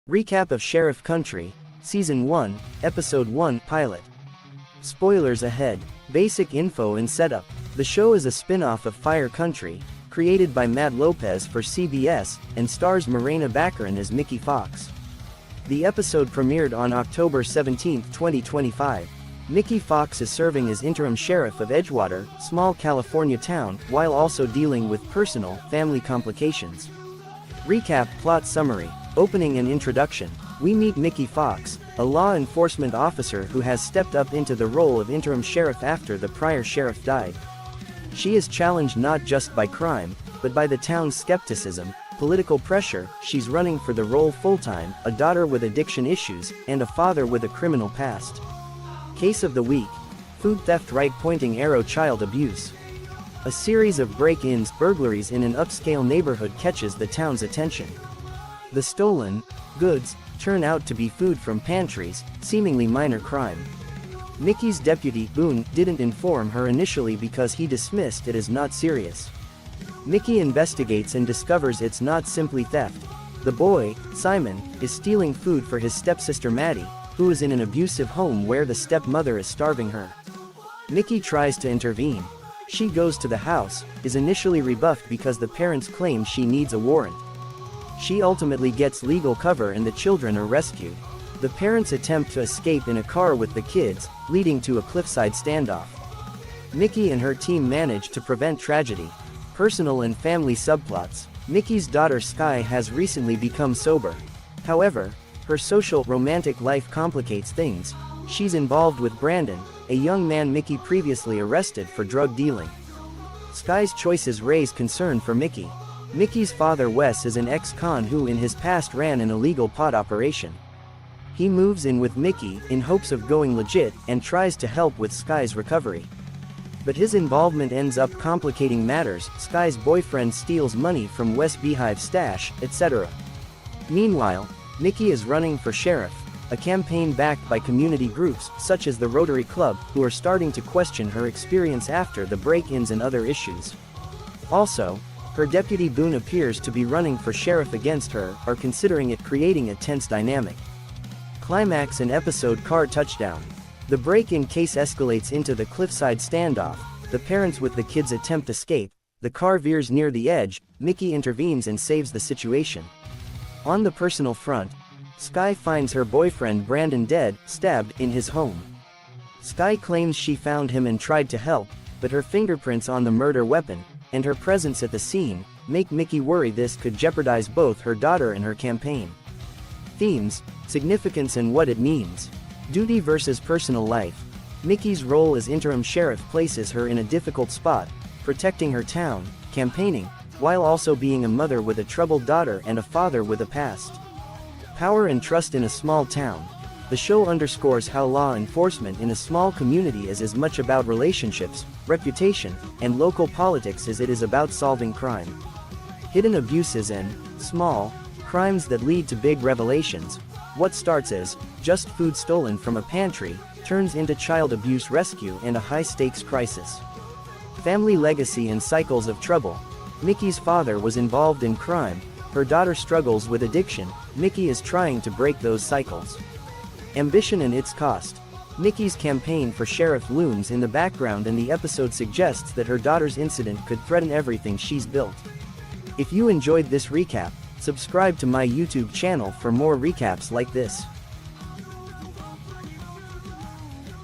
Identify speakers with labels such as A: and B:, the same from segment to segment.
A: Recap of Sheriff Country, Season 1, Episode 1 Pilot. Spoilers ahead. Basic info and setup. The show is a spin-off of Fire Country, created by Matt Lopez for CBS, and stars Morena Baccarin as Mickey Fox. The episode premiered on October 17, 2025. Mickey Fox is serving as interim sheriff of Edgewater, small California town, while also dealing with personal, family complications. Recap plot summary. Opening and introduction. We meet Mickey Fox, a law enforcement officer who has stepped up into the role of interim sheriff after the prior sheriff died. She is challenged not just by crime, but by the town's skepticism, political pressure. She's running for the role full-time, a daughter with addiction issues, and a father with a criminal past. Case of the week. Food theft, right-pointing arrow, child abuse. A series of break-ins, burglaries in an upscale neighborhood catches the town's attention. The stolen goods turn out to be food from pantries, seemingly minor crime. Mickey's deputy, Boone, didn't inform her initially because he dismissed it as not serious. Mickey investigates and discovers it's not simply theft. The boy, Simon, is stealing food for his stepsister Maddie, who is in an abusive home where the stepmother is starving her. Mickey tries to intervene. She goes to the house, is initially rebuffed because the parents claim she needs a warrant. She ultimately gets legal cover and the children are rescued. The parents attempt to escape in a car with the kids, leading to a cliffside standoff. Mickey and her team manage to prevent tragedy. Personal and family subplots. Mickey's daughter Sky has recently become sober. However, her social, romantic life complicates things. She's involved with Brandon, a young man Mickey previously arrested for drug dealing. Sky's choices raise concern for Mickey. Mickey's father Wes is an ex-con who in his past ran an illegal pot operation. He moves in with Mickey in hopes of going legit and tries to help with Sky's recovery. But his involvement ends up complicating matters. Sky's boyfriend steals money from Wes' beehive stash, etc. Meanwhile, Mickey is running for sheriff, a campaign backed by community groups such as the Rotary Club, who are starting to question her experience after the break-ins and other issues. Also, her deputy Boone appears to be running for sheriff against her, are considering it, creating a tense dynamic. Climax and episode car touchdown. The break-in case escalates into the cliffside standoff. The parents with the kids attempt escape. The car veers near the edge. Mickey intervenes and saves the situation. On the personal front, Sky finds her boyfriend Brandon dead, stabbed, in his home. Sky claims she found him and tried to help, but her fingerprints on the murder weapon, and her presence at the scene, make Mickey worry this could jeopardize both her daughter and her campaign. Themes, significance and what it means. Duty versus personal life. Mickey's role as interim sheriff places her in a difficult spot, protecting her town, campaigning, while also being a mother with a troubled daughter and a father with a past. Power and trust in a small town. The show underscores how law enforcement in a small community is as much about relationships, reputation, and local politics as it is about solving crime. Hidden abuses and small crimes that lead to big revelations. What starts as just food stolen from a pantry turns into child abuse rescue and a high-stakes crisis. Family legacy and cycles of trouble. Mickey's father was involved in crime. Her daughter struggles with addiction. Mickey is trying to break those cycles. Ambition and its cost. Mickey's campaign for sheriff looms in the background and the episode suggests that her daughter's incident could threaten everything she's built. If you enjoyed this recap, subscribe to my YouTube channel for more recaps like this.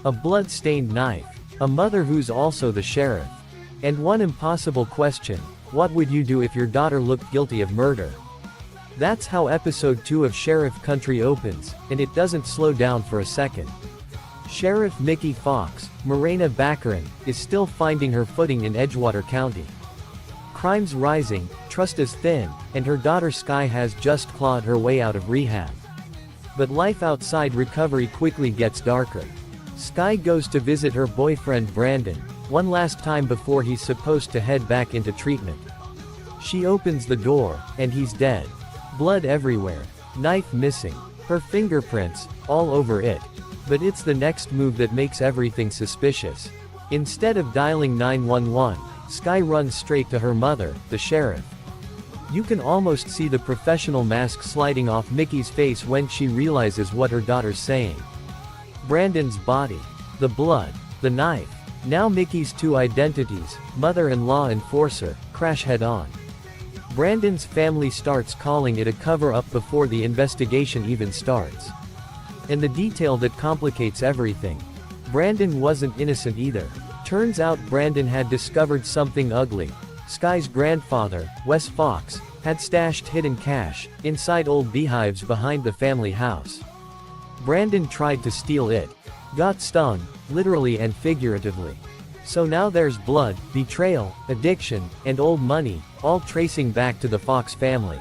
B: A blood-stained knife. A mother who's also the sheriff. And one impossible question: what would you do if your daughter looked guilty of murder? That's how episode 2 of Sheriff Country opens, and it doesn't slow down for a second. Sheriff Mickey Fox, Morena Baccarin, is still finding her footing in Edgewater County. Crime's rising, trust is thin, and her daughter Sky has just clawed her way out of rehab. But life outside recovery quickly gets darker. Sky goes to visit her boyfriend Brandon, one last time before he's supposed to head back into treatment. She opens the door, and he's dead. Blood everywhere, knife missing, her fingerprints, all over it. But it's the next move that makes everything suspicious. Instead of dialing 911, Sky runs straight to her mother, the sheriff. You can almost see the professional mask sliding off Mickey's face when she realizes what her daughter's saying. Brandon's body. The blood. The knife. Now Mickey's two identities, mother-in-law and enforcer, crash head-on. Brandon's family starts calling it a cover-up before the investigation even starts. And the detail that complicates everything. Brandon wasn't innocent either. Turns out Brandon had discovered something ugly. Sky's grandfather, Wes Fox, had stashed hidden cash inside old beehives behind the family house. Brandon tried to steal it. Got stung, literally and figuratively. So now there's blood, betrayal, addiction, and old money, all tracing back to the Fox family.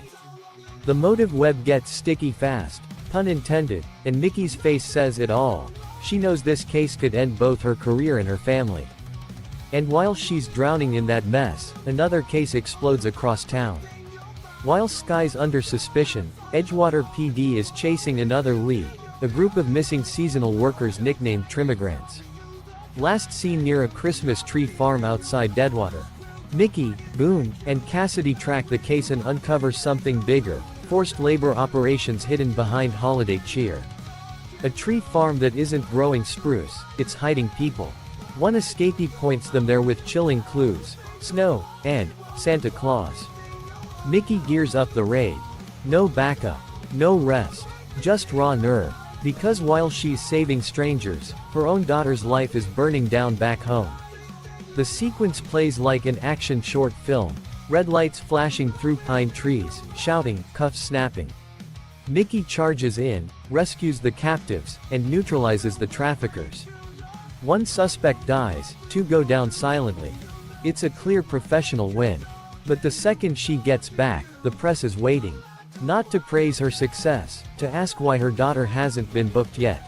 B: The motive web gets sticky fast, pun intended, and Mickey's face says it all. She knows this case could end both her career and her family. And while she's drowning in that mess, another case explodes across town. While Sky's under suspicion, Edgewater PD is chasing another lead, a group of missing seasonal workers nicknamed Trimmigrants. Last seen near a Christmas tree farm outside Deadwater. Mickey, Boone, and Cassidy track the case and uncover something bigger, forced labor operations hidden behind holiday cheer. A tree farm that isn't growing spruce, it's hiding people. One escapee points them there with chilling clues: snow, and Santa Claus. Mickey gears up the raid. No backup. No rest. Just raw nerve. Because while she's saving strangers, her own daughter's life is burning down back home. The sequence plays like an action short film. Red lights flashing through pine trees, shouting, cuffs snapping. Mickey charges in, rescues the captives, and neutralizes the traffickers. One suspect dies, two go down silently. It's a clear professional win. But the second she gets back, the press is waiting. Not to praise her success, to ask why her daughter hasn't been booked yet.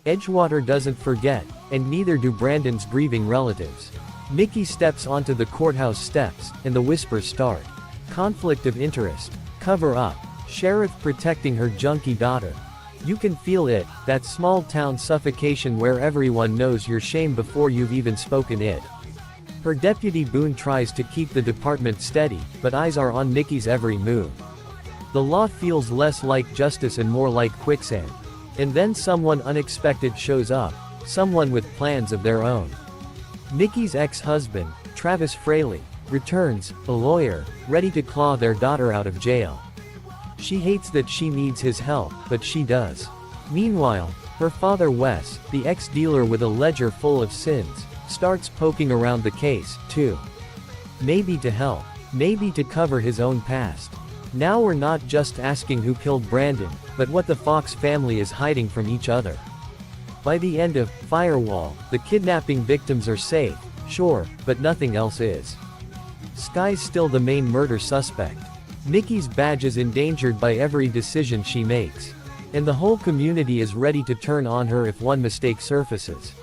B: Edgewater doesn't forget, and neither do Brandon's grieving relatives. Mickey steps onto the courthouse steps, and the whispers start. Conflict of interest. Cover up. Sheriff protecting her junkie daughter. You can feel it, that small-town suffocation where everyone knows your shame before you've even spoken it. Her deputy Boone tries to keep the department steady, but eyes are on Mickey's every move. The law feels less like justice and more like quicksand. And then someone unexpected shows up, someone with plans of their own. Mickey's ex-husband, Travis Fraley, returns, a lawyer, ready to claw their daughter out of jail. She hates that she needs his help, but she does. Meanwhile, her father Wes, the ex-dealer with a ledger full of sins, starts poking around the case, too. Maybe to help. Maybe to cover his own past. Now we're not just asking who killed Brandon, but what the Fox family is hiding from each other. By the end of Firewall, the kidnapping victims are safe, sure, but nothing else is. Sky's still the main murder suspect. Mickey's badge is endangered by every decision she makes. And the whole community is ready to turn on her if one mistake surfaces.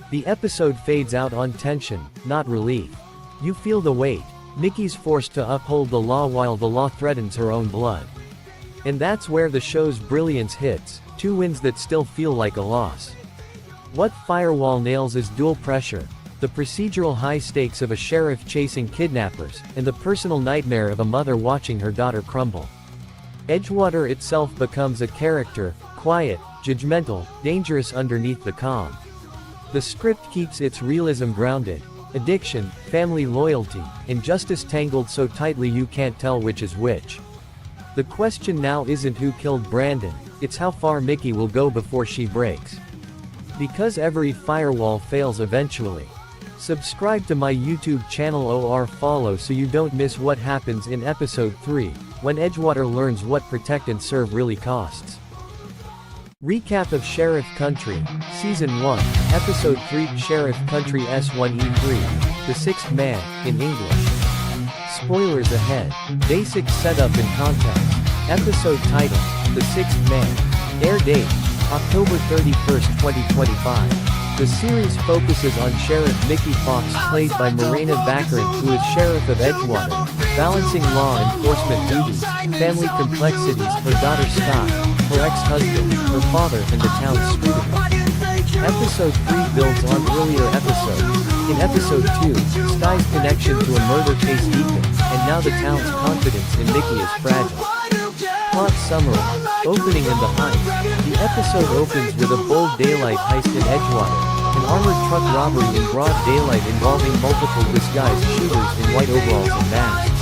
B: The episode fades out on tension, not relief. You feel the weight. Mickey's forced to uphold the law while the law threatens her own blood. And that's where the show's brilliance hits, two wins that still feel like a loss. What Firewall nails is dual pressure, the procedural high stakes of a sheriff chasing kidnappers, and the personal nightmare of a mother watching her daughter crumble. Edgewater itself becomes a character, quiet, judgmental, dangerous underneath the calm. The script keeps its realism grounded. Addiction, family loyalty, and justice tangled so tightly you can't tell which is which. The question now isn't who killed Brandon, it's how far Mickey will go before she breaks. Because every firewall fails eventually. Subscribe to my YouTube channel or follow so you don't miss what happens in episode 3, when Edgewater learns what protect and serve really costs. Recap of Sheriff Country, Season 1, Episode 3 Sheriff Country S1E3, The Sixth Man, in English. Spoilers ahead. Basic setup and context. Episode title, The Sixth Man. Air date, October 31st, 2025. The series focuses on Sheriff Mickey Fox played by Morena Baccarin, who is Sheriff of Edgewater, balancing law enforcement duties, family complexities, her daughter Scott, her ex-husband, her father and the town's student. Episode 3 builds on earlier episodes. In Episode 2, Sky's connection to a murder case deepens, and now the town's confidence in Mickey is fragile. Plot summary. Opening in the heist. The episode opens with a bold daylight heist in Edgewater, an armored truck robbery in broad daylight involving multiple disguised shooters in white overalls and masks.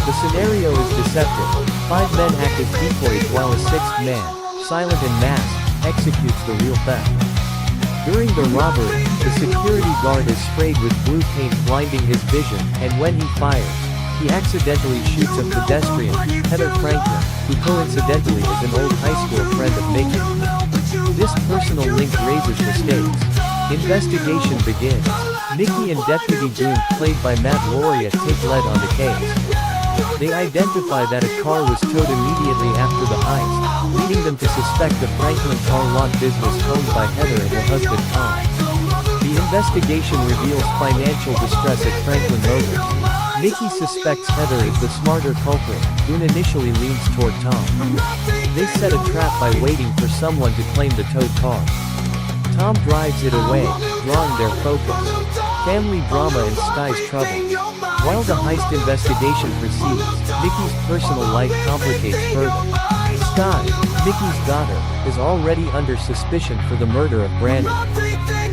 B: The scenario is deceptive. 5 men act as decoys while a 6th man, silent and masked, executes the real theft. During the robbery, the security guard is sprayed with blue paint blinding his vision, and when he fires, he accidentally shoots a pedestrian, Heather Franklin, who coincidentally is an old high school friend of Mickey. This personal link raises the stakes. Investigation begins. Mickey and Deputy Boone, played by Matt Lauria, take lead on the case. They identify that a car was towed immediately after the heist, leading them to suspect the Franklin car lot business owned by Heather and her husband Tom. The investigation reveals financial distress at Franklin Motors. Mickey suspects Heather is the smarter culprit. Boone initially leans toward Tom. They set a trap by waiting for someone to claim the towed car. Tom drives it away, drawing their focus. Family drama and Sky's trouble. While the heist investigation proceeds, Mickey's personal life complicates further. Sky, Mickey's daughter, is already under suspicion for the murder of Brandon.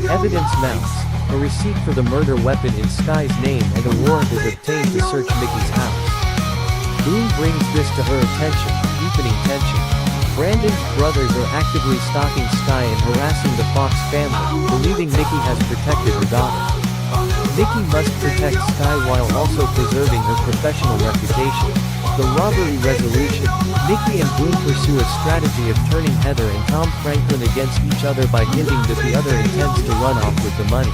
B: Evidence mounts. A receipt for the murder weapon in Sky's name and a warrant is obtained to search Mickey's house. Boone brings this to her attention, deepening tension. Brandon's brothers are actively stalking Sky and harassing the Fox family, believing Mickey has protected her daughter. Mickey must protect Sky while also preserving her professional reputation. The robbery resolution. Mickey and Boone pursue a strategy of turning Heather and Tom Franklin against each other by hinting that the other intends to run off with the money.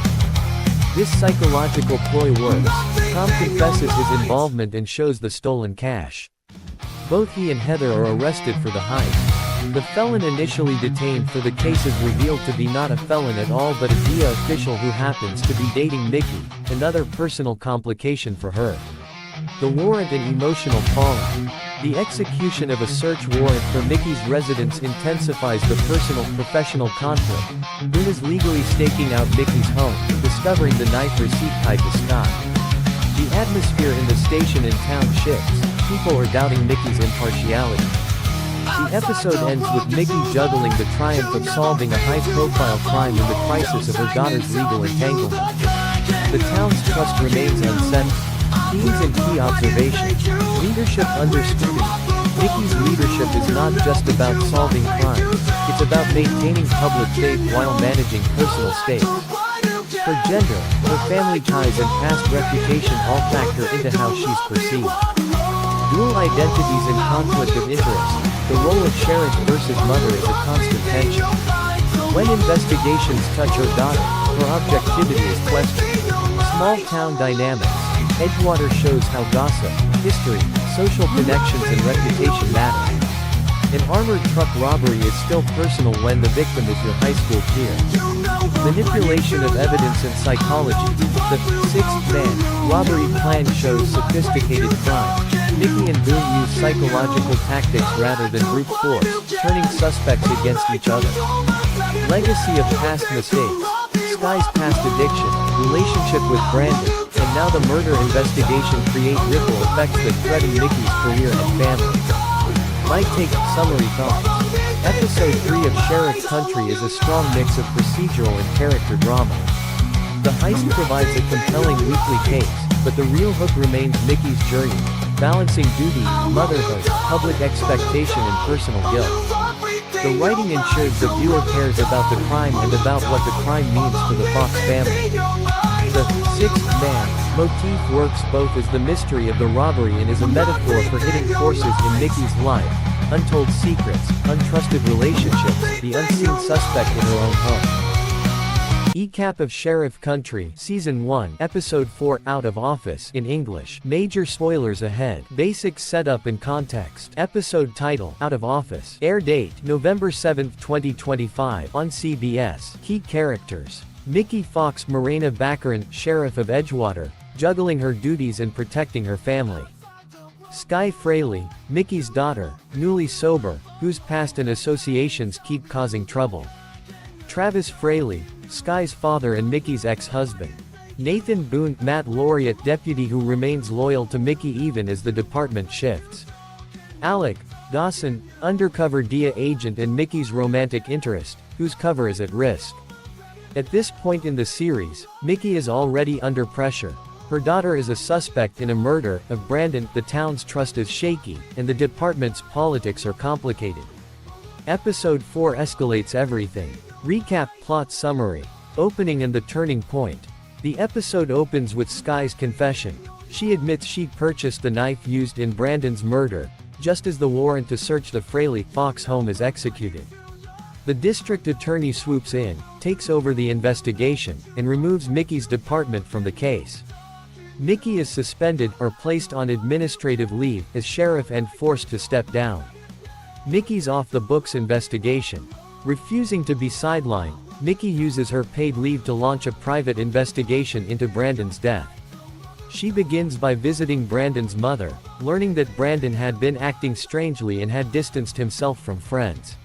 B: This psychological ploy works. Tom confesses his involvement and shows the stolen cash. Both he and Heather are arrested for the heist. The felon initially detained for the case is revealed to be not a felon at all but a DEA official who happens to be dating Mickey, another personal complication for her. The warrant and emotional fallout. The execution of a search warrant for Mickey's residence intensifies the personal-professional conflict. Boone is legally staking out Mickey's home, discovering the knife receipt tied to Sky. The atmosphere in the station and town shifts. People are doubting Mickey's impartiality. The episode ends with Mickey juggling the triumph of solving a high-profile crime and the crisis of her daughter's legal entanglement. The town's trust remains unsettled. Themes and key observations. Leadership under scrutiny. Mickey's leadership is not just about solving crimes, it's about maintaining public faith while managing personal stakes. Her gender, her family ties and past reputation all factor into how she's perceived. Dual identities and conflict of interest. The role of sheriff versus mother is a constant tension. When investigations touch her daughter, her objectivity is questioned. Small town dynamics. Edgewater shows how gossip, history, social connections and reputation matter. An armored truck robbery is still personal when the victim is your high school peer. Manipulation of evidence and psychology. The 6th man robbery plan shows sophisticated crime. Mickey and Boone use psychological tactics rather than brute force, turning suspects against each other. Legacy of past mistakes. Sky's past addiction, relationship with Brandon, and now the murder investigation create ripple effects that threaten Mickey's career and family. My take, summary thoughts. Episode 3 of Sheriff Country is a strong mix of procedural and character drama. The heist provides a compelling weekly case, but the real hook remains Mickey's journey, balancing duty, motherhood, public expectation and personal guilt. The writing ensures the viewer cares about the crime and about what the crime means for the Fox family. The 6th man motif works both as the mystery of the robbery and as a metaphor for hidden forces in Mickey's life, untold secrets, untrusted relationships, the unseen suspect in her own home. Recap of Sheriff Country, Season 1, Episode 4, Out of Office, in English. Major spoilers ahead. Basic setup and context. Episode title, Out of Office. Air date, November 7, 2025, on CBS. Key characters. Mickey Fox Morena Baccarin, Sheriff of Edgewater, juggling her duties and protecting her family. Sky Fraley, Mickey's daughter, newly sober, whose past and associations keep causing trouble. Travis Fraley, Sky's father and Mickey's ex-husband. Nathan Boone, Matt Laureate deputy who remains loyal to Mickey even as the department shifts. Alec Dawson, undercover DEA agent and Mickey's romantic interest, whose cover is at risk. At this point in the series, Mickey is already under pressure. Her daughter is a suspect in a murder of Brandon, the town's trust is shaky, and the department's politics are complicated. Episode 4 escalates everything. Recap plot summary. Opening and the turning point. The episode opens with Sky's confession. She admits she purchased the knife used in Brandon's murder, just as the warrant to search the Fraley Fox home is executed. The district attorney swoops in, takes over the investigation, and removes Mickey's department from the case. Mickey is suspended or placed on administrative leave as sheriff and forced to step down. Mickey's off-the-books investigation. Refusing to be sidelined, Mickey uses her paid leave to launch a private investigation into Brandon's death. She begins by visiting Brandon's mother, learning that Brandon had been acting strangely and had distanced himself from friends.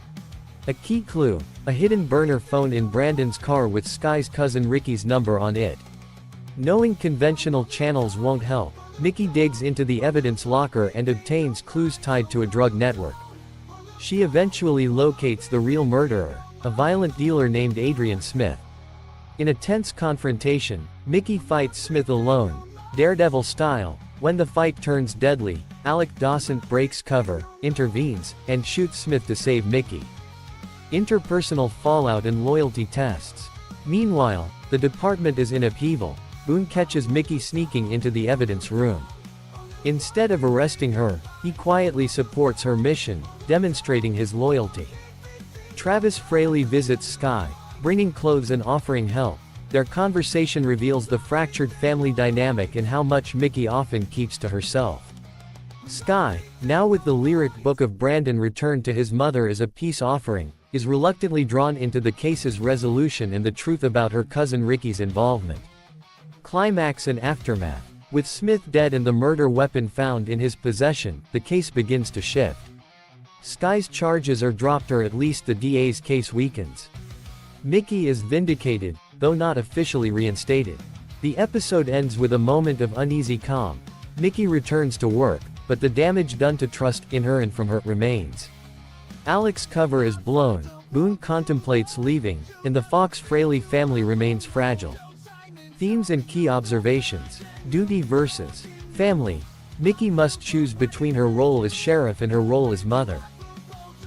B: A key clue, a hidden burner phone in Brandon's car with Sky's cousin Ricky's number on it. Knowing conventional channels won't help, Mickey digs into the evidence locker and obtains clues tied to a drug network. She eventually locates the real murderer, a violent dealer named Adrian Smith. In a tense confrontation, Mickey fights Smith alone, Daredevil style. When the fight turns deadly, Alec Dawson breaks cover, intervenes, and shoots Smith to save Mickey. Interpersonal fallout and loyalty tests. Meanwhile, the department is in upheaval. Boone catches Mickey sneaking into the evidence room. Instead of arresting her, he quietly supports her mission, demonstrating his loyalty. Travis Fraley visits Sky, bringing clothes and offering help. Their conversation reveals the fractured family dynamic and how much Mickey often keeps to herself. Sky, now with the lyric book of Brandon returned to his mother as a peace offering, is reluctantly drawn into the case's resolution and the truth about her cousin Ricky's involvement. Climax and aftermath. With Smith dead and the murder weapon found in his possession, the case begins to shift. Sky's charges are dropped or at least the DA's case weakens. Mickey is vindicated, though not officially reinstated. The episode ends with a moment of uneasy calm. Mickey returns to work, but the damage done to trust in her and from her remains. Alec's cover is blown, Boone contemplates leaving, and the Fox Fraley family remains fragile. Themes and key observations. Duty versus family. Mickey must choose between her role as sheriff and her role as mother.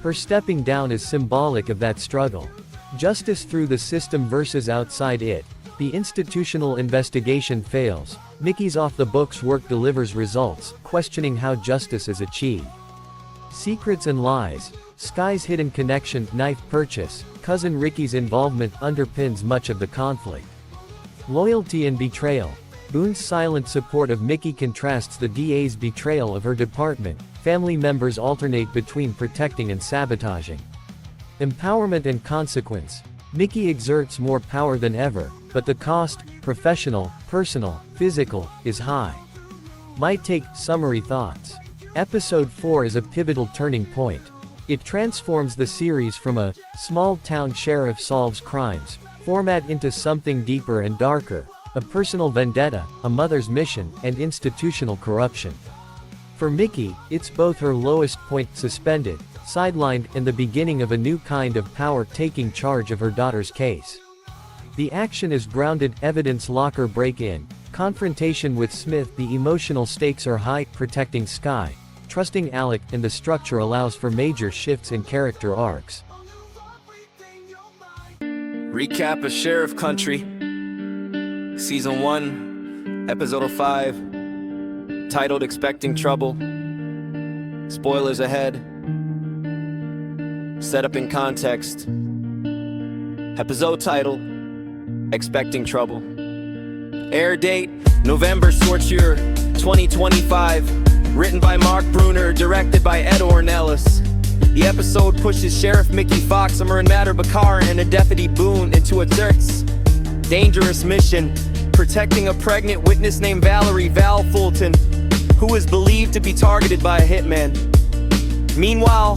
B: Her stepping down is symbolic of that struggle. Justice through the system versus outside it. The institutional investigation fails. Mickey's off-the-books work delivers results, questioning how justice is achieved. Secrets and lies. Sky's hidden connection, knife purchase, cousin Ricky's involvement underpins much of the conflict. Loyalty and betrayal. Boone's silent support of Mickey contrasts the DA's betrayal of her department. Family members alternate between protecting and sabotaging. Empowerment and consequence. Mickey exerts more power than ever, but the cost, professional, personal, physical, is high. Might take summary thoughts. Episode 4 is a pivotal turning point. It transforms the series from a small-town sheriff solves crimes format into something deeper and darker, a personal vendetta, a mother's mission, and institutional corruption. For Mickey, it's both her lowest point, suspended, sidelined, and the beginning of a new kind of power taking charge of her daughter's case. The action is grounded, evidence locker break-in, confrontation with Smith, the emotional stakes are high, protecting Sky, trusting Alec, and the structure allows for major shifts in character arcs.
C: Recap of Sheriff Country, Season 1, Episode 5, titled Expecting Trouble. Spoilers ahead. Set up in context. Episode title, Expecting Trouble. Air date, November Sorture, 2025. Written by Mark Bruner, directed by Ed Ornelas. The episode pushes Sheriff Mickey Fox, Amarin Matter Bakar, and a Deputy Boone into a dangerous mission, protecting a pregnant witness named Valerie Val Fulton, who is believed to be targeted by a hitman. Meanwhile,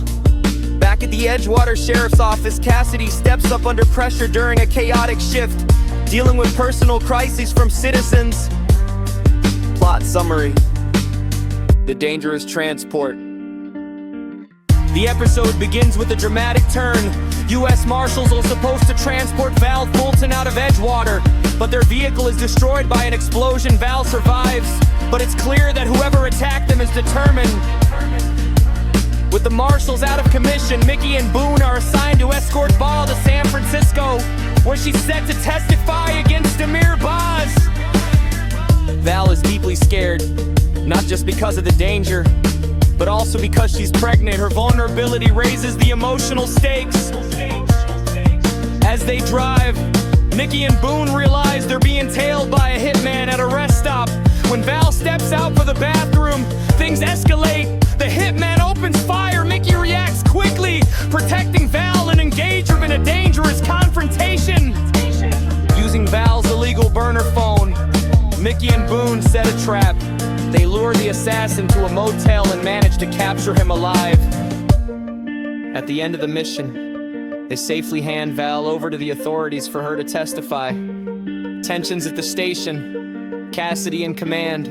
C: Back at the Edgewater Sheriff's Office, Cassidy steps up under pressure during a chaotic shift, dealing with personal crises from citizens. Plot summary: the dangerous transport. The episode begins with a dramatic turn. U.S. Marshals are supposed to transport Val Fulton out of Edgewater, but their vehicle is destroyed by an explosion. Val survives, but it's clear that whoever attacked them is determined. With the Marshals out of commission, Mickey and Boone are assigned to escort Val to San Francisco, where she's set to testify against Amir Baz. Val is deeply scared, not just because of the danger, but also because she's pregnant. Her vulnerability raises the emotional stakes. As they drive, Mickey and Boone realize they're being tailed by a hitman at a rest stop. When Val steps out for the bathroom, things escalate. The hitman opens fire. Mickey reacts quickly, protecting Val and engage her in a dangerous confrontation. Using Val's illegal burner phone, Mickey and Boone set a trap. They lure the assassin to a motel and manage to capture him alive. At the end of the mission, they safely hand Val over to the authorities for her to testify. Tensions at the station, Cassidy in command.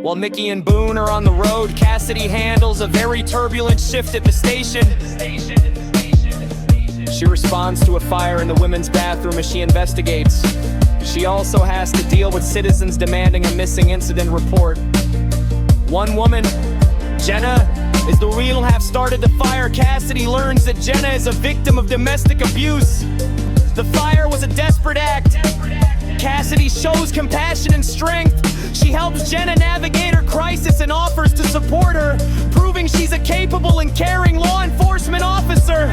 C: While Mickey and Boone are on the road, Cassidy handles a very turbulent shift at the station. She responds to a fire in the women's bathroom as she investigates. She also has to deal with citizens demanding a missing incident report. One woman, Jenna, is the real have started the fire. Cassidy learns that Jenna is a victim of domestic abuse. The fire was a desperate act. Cassidy shows compassion and strength. She helps Jenna navigate her crisis and offers to support her, proving she's a capable and caring law enforcement officer.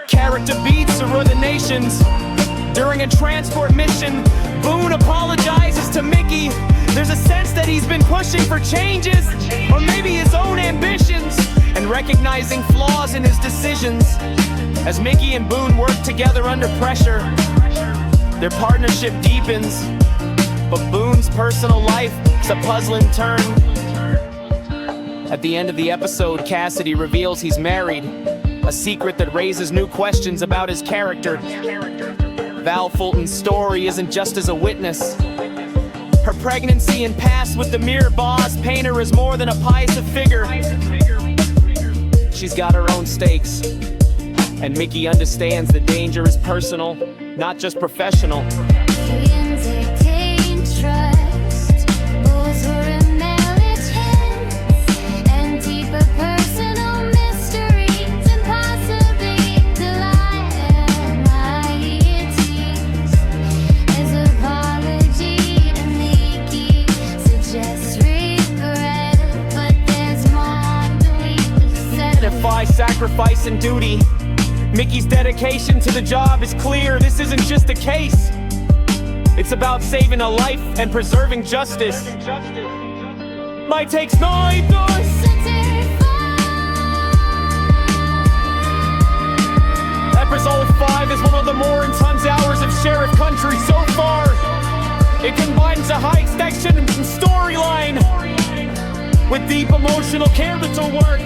C: Character beats are the nations. During a transport mission, Boone apologizes to Mickey. There's a sense that he's been pushing for changes, or maybe his own ambitions, and recognizing flaws in his decisions. As Mickey and Boone work together under pressure, their partnership deepens, but Boone's personal life is a puzzling turn. At the end of the episode, Cassidy reveals he's married, a secret that raises new questions about his character. Val Fulton's story isn't just as a witness. Her pregnancy and past with Amir Baz paint her as more than a pious figure. She's got her own stakes, and Mickey understands the danger is personal, not just professional. Sacrifice and duty. Mickey's dedication to the job is clear. This isn't just a case. It's about saving a life and preserving justice. My take's night. Episode 5 is one of the more intense hours of Sheriff Country so far. It combines a high-stakes and storyline with deep emotional character work.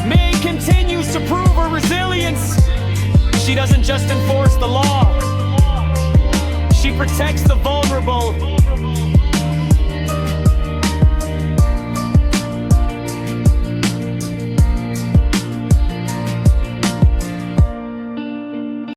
C: May continues to prove her resilience. She doesn't just enforce the law, she protects the vulnerable.